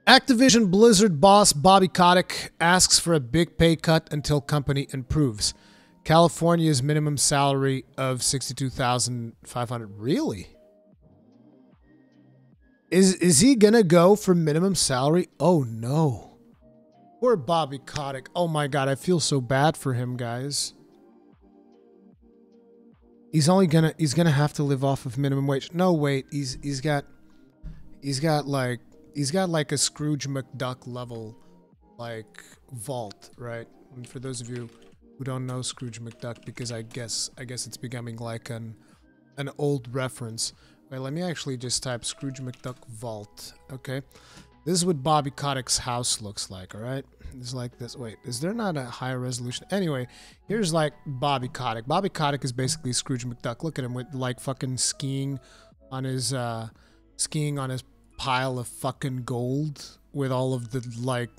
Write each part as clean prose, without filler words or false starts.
Activision Blizzard boss Bobby Kotick asks for a big pay cut until company improves. California's minimum salary of $62,500. Really? Is he gonna go for minimum salary? Oh no. Poor Bobby Kotick. Oh my god, I feel so bad for him, guys. He's gonna have to live off of minimum wage. No, wait, he's got like a Scrooge McDuck level like vault, right? And for those of you who don't know Scrooge McDuck, because I guess it's becoming like an old reference. Wait, let me actually just type Scrooge McDuck vault. Okay, this is what Bobby Kotick's house looks like. All right, it's like this. Wait, is there not a higher resolution? Anyway, here's like Bobby Kotick. Bobby Kotick is basically Scrooge McDuck. Look at him with like fucking skiing on his pile of fucking gold with all of the like.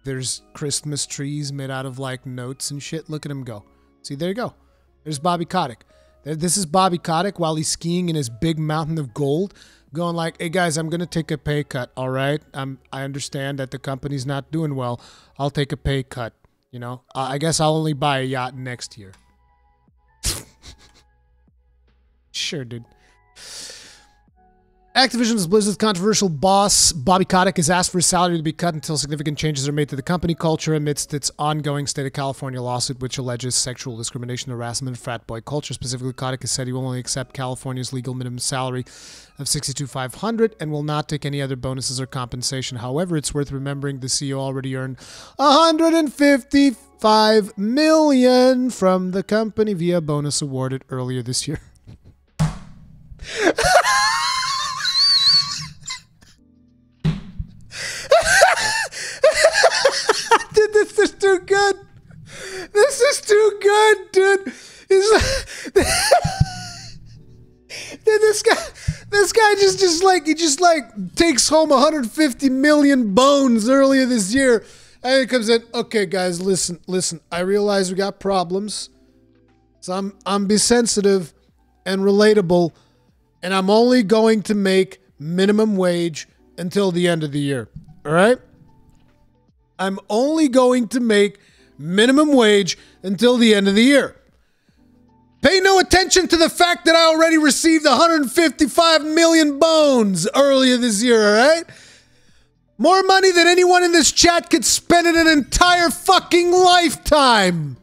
There's Christmas trees made out of like notes and shit. Look at him go. See, there you go. There's Bobby Kotick. This is Bobby Kotick while he's skiing in his big mountain of gold, going like, "Hey guys, I'm gonna take a pay cut. All right, I understand that the company's not doing well. I'll take a pay cut. You know, I guess I'll only buy a yacht next year." Sure, dude. Activision's Blizzard's controversial boss, Bobby Kotick, has asked for his salary to be cut until significant changes are made to the company culture amidst its ongoing state of California lawsuit, which alleges sexual discrimination, harassment, and frat boy culture. Specifically, Kotick has said he will only accept California's legal minimum salary of $62,500 and will not take any other bonuses or compensation. However, it's worth remembering the CEO already earned $155 million from the company via bonus awarded earlier this year. Dude, this is too good. This is too good, dude. Dude, this guy just takes home 150 million bones earlier this year, and he comes in. Okay, guys, listen. I realize we got problems, so I'm be sensitive and relatable, and I'm only going to make minimum wage until the end of the year. All right. I'm only going to make minimum wage until the end of the year. Pay no attention to the fact that I already received 155 million bones earlier this year, all right? More money than anyone in this chat could spend in an entire fucking lifetime.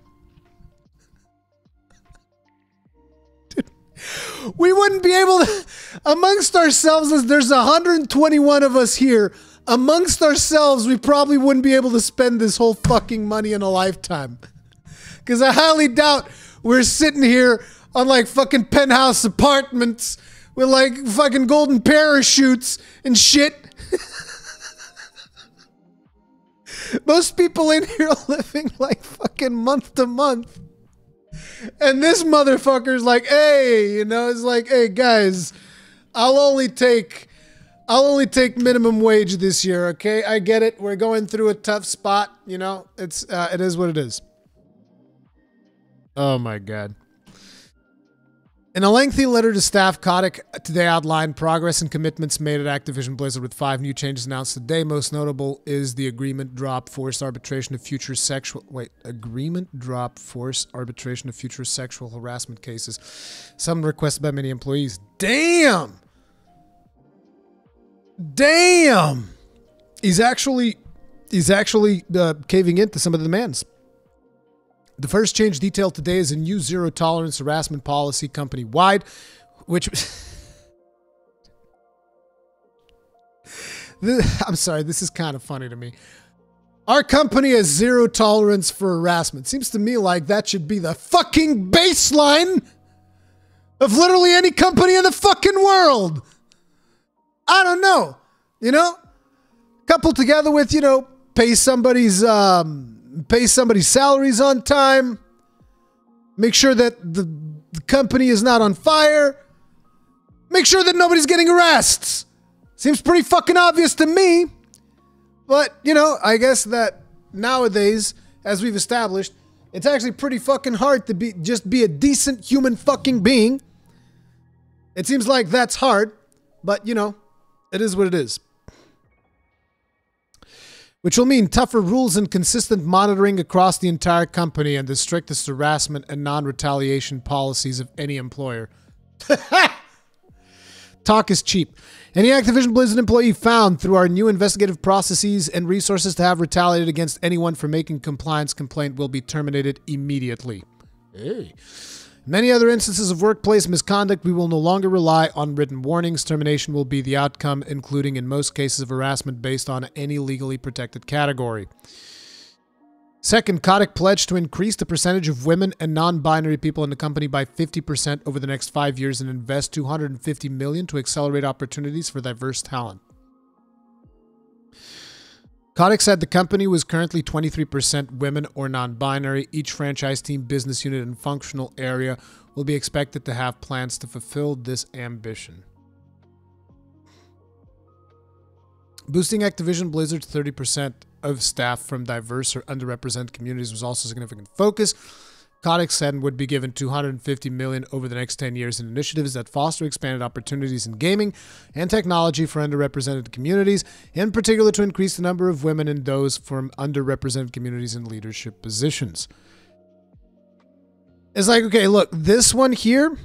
Dude, we wouldn't be able to, amongst ourselves, as there's 121 of us here, amongst ourselves, we probably wouldn't be able to spend this whole fucking money in a lifetime. Because I highly doubt we're sitting here on like fucking penthouse apartments with like fucking golden parachutes and shit. Most people in here are living like fucking month to month. And this motherfucker's like, hey, you know, it's like, hey guys, I'll only take minimum wage this year, okay? I get it. We're going through a tough spot, you know? It is what it is. Oh my God. In a lengthy letter to staff, Kotick today outlined progress and commitments made at Activision Blizzard with 5 new changes announced today. Most notable is the agreement drop forced arbitration of future sexual harassment cases. Some requested by many employees. Damn! He's actually caving into some of the demands. The first change detailed today is a new zero tolerance harassment policy company wide, which I'm sorry, this is kind of funny to me. Our company has zero tolerance for harassment. Seems to me like that should be the fucking baseline of literally any company in the fucking world. I don't know, you know, coupled together with, you know, pay somebody's salaries on time, make sure that the company is not on fire, make sure that nobody's getting arrests. Seems pretty fucking obvious to me, but, you know, I guess that nowadays, as we've established, it's actually pretty fucking hard to just be a decent human fucking being. It seems like that's hard, but, you know, it is what it is. which will mean tougher rules and consistent monitoring across the entire company and the strictest harassment and non-retaliation policies of any employer. Talk is cheap. Any Activision Blizzard employee found through our new investigative processes and resources to have retaliated against anyone for making a compliance complaint will be terminated immediately. Hey. Many other instances of workplace misconduct, we will no longer rely on written warnings. Termination will be the outcome, including in most cases of harassment based on any legally protected category. Second, Kottick pledged to increase the percentage of women and non-binary people in the company by 50% over the next 5 years and invest $250 million to accelerate opportunities for diverse talent. Kottick said the company was currently 23% women or non-binary. Each franchise team, business unit, and functional area will be expected to have plans to fulfill this ambition. Boosting Activision Blizzard's 30% of staff from diverse or underrepresented communities was also a significant focus. Kottick said would be given $250 million over the next 10 years in initiatives that foster expanded opportunities in gaming and technology for underrepresented communities, in particular to increase the number of women and those from underrepresented communities in leadership positions. It's like, okay, look, this one here,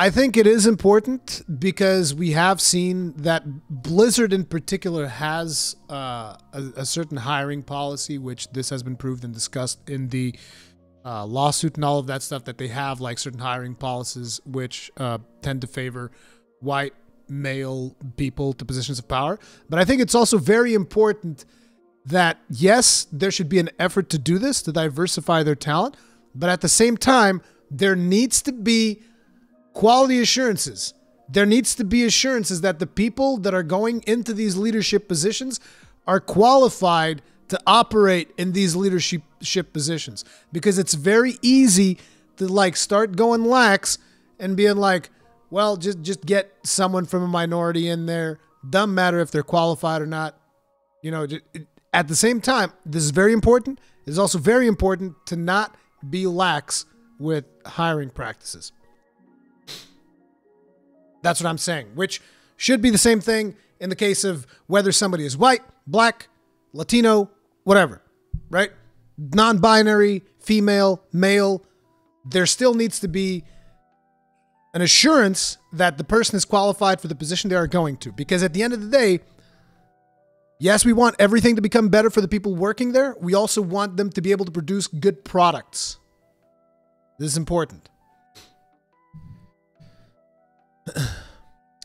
I think it is important because we have seen that Blizzard in particular has a certain hiring policy, which this has been proved and discussed in the lawsuit and all of that stuff, that they have like certain hiring policies which tend to favor white male people to positions of power. But I think it's also very important that, yes, there should be an effort to do this, to diversify their talent, but at the same time, there needs to be quality assurances. There needs to be assurances that the people that are going into these leadership positions are qualified to operate in these leadership positions. Because it's very easy to like start going lax and being like, well, just get someone from a minority in there. Doesn't matter if they're qualified or not. You know, at the same time, this is very important. It's also very important to not be lax with hiring practices. That's what I'm saying, which should be the same thing in the case of whether somebody is white, black, Latino, whatever, right? Non-binary, female, male. There still needs to be an assurance that the person is qualified for the position they are going to. Because at the end of the day, yes, we want everything to become better for the people working there. We also want them to be able to produce good products. This is important.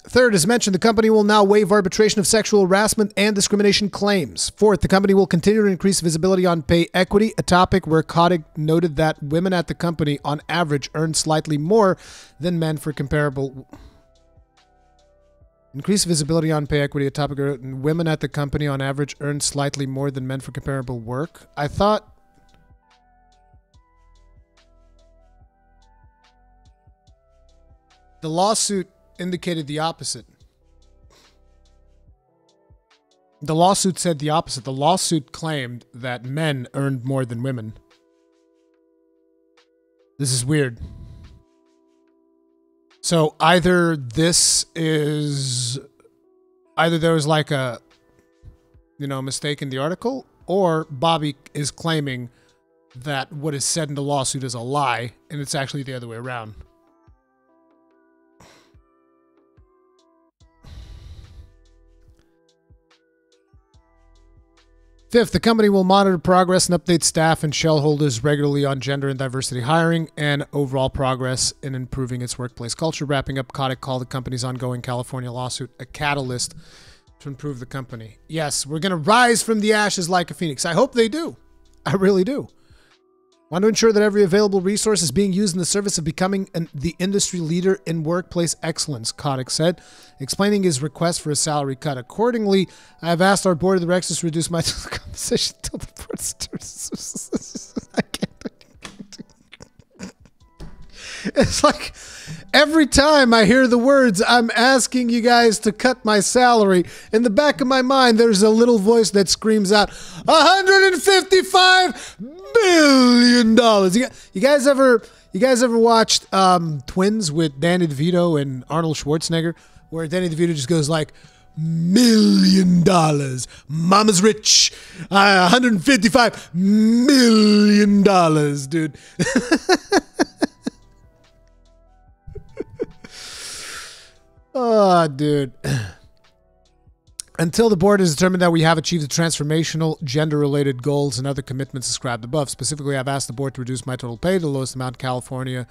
Third, as mentioned, the company will now waive arbitration of sexual harassment and discrimination claims. Fourth, the company will continue to increase visibility on pay equity, a topic where Kottick noted that women at the company on average earn slightly more than men for comparable... Increase visibility on pay equity, a topic where women at the company on average earn slightly more than men for comparable work. I thought... The lawsuit indicated the opposite. The lawsuit said the opposite. The lawsuit claimed that men earned more than women. This is weird. So either there was like a, mistake in the article, or Bobby is claiming that what is said in the lawsuit is a lie, and it's actually the other way around. Fifth, the company will monitor progress and update staff and shareholders regularly on gender and diversity hiring and overall progress in improving its workplace culture. Wrapping up, Kottick called the company's ongoing California lawsuit a catalyst to improve the company. Yes, we're going to rise from the ashes like a phoenix. I hope they do. I really do. Want to ensure that every available resource is being used in the service of becoming the industry leader in workplace excellence, Kottick said, explaining his request for a salary cut. Accordingly, I have asked our board of directors to reduce my compensation until the board I can't. It's like every time I hear the words, I'm asking you guys to cut my salary, in the back of my mind, there's a little voice that screams out, $155 billion. You guys ever watched Twins with Danny DeVito and Arnold Schwarzenegger, where Danny DeVito just goes like, million. Mama's rich. $155 million, dude. Oh, dude. Until the board has determined that we have achieved the transformational gender-related goals and other commitments described above. Specifically, I've asked the board to reduce my total pay to the lowest amount. California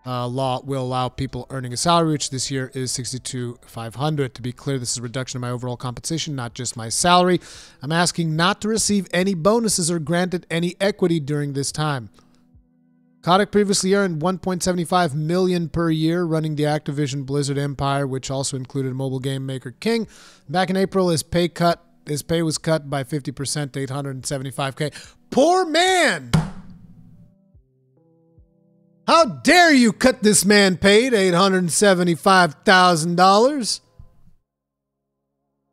law will allow people earning a salary, which this year is $62,500. To be clear, this is a reduction in my overall compensation, not just my salary. I'm asking not to receive any bonuses or granted any equity during this time. Kottick previously earned $1.75 million per year running the Activision Blizzard empire, which also included mobile game maker King. Back in April, his pay was cut by 50% to $875K. Poor man! How dare you cut this man paid $875,000?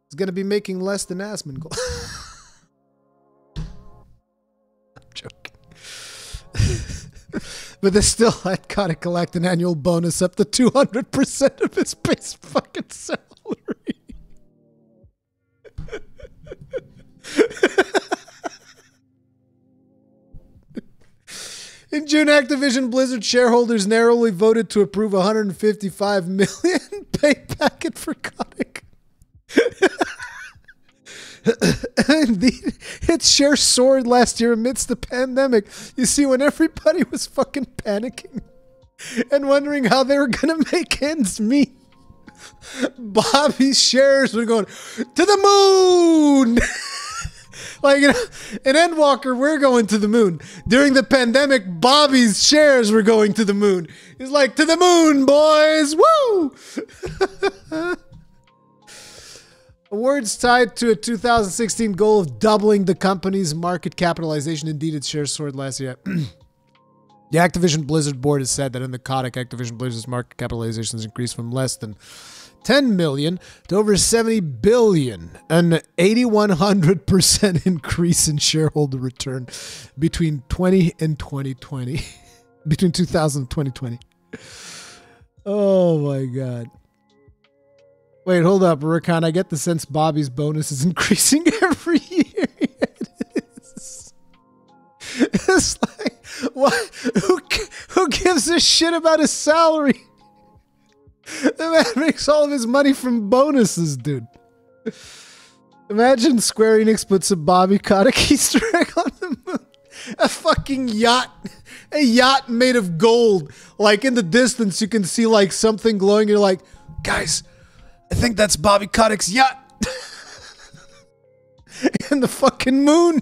He's going to be making less than Asmongold. I'm joking. But they still had Kottick collect an annual bonus up to 200% of his base fucking salary. In June, Activision Blizzard shareholders narrowly voted to approve $155 million pay packet for Kottick. Indeed, its share soared last year amidst the pandemic. You see, when everybody was fucking panicking and wondering how they were going to make ends meet, Bobby's shares were going to the moon. Like, you know, in Endwalker, we're going to the moon. During the pandemic, Bobby's shares were going to the moon. He's like, to the moon, boys. Woo! Awards tied to a 2016 goal of doubling the company's market capitalization. Indeed, its shares soared last year. The Activision Blizzard board has said that in the Kottick, Activision Blizzard's market capitalization has increased from less than 10 million to over 70 billion, an 8,100% increase in shareholder return between 20 and 2020. Between 2000 and 2020. Oh my God. Wait, hold up, Rurikhan. I get the sense Bobby's bonus is increasing every year. It's like, what? Who gives a shit about his salary? The man makes all of his money from bonuses, dude. Imagine Square Enix puts a Bobby Kotick Easter egg on the moon. A fucking yacht. A yacht made of gold. Like, in the distance, you can see, like, something glowing. You're like, guys, I think that's Bobby Kotick's yacht. In the fucking moon.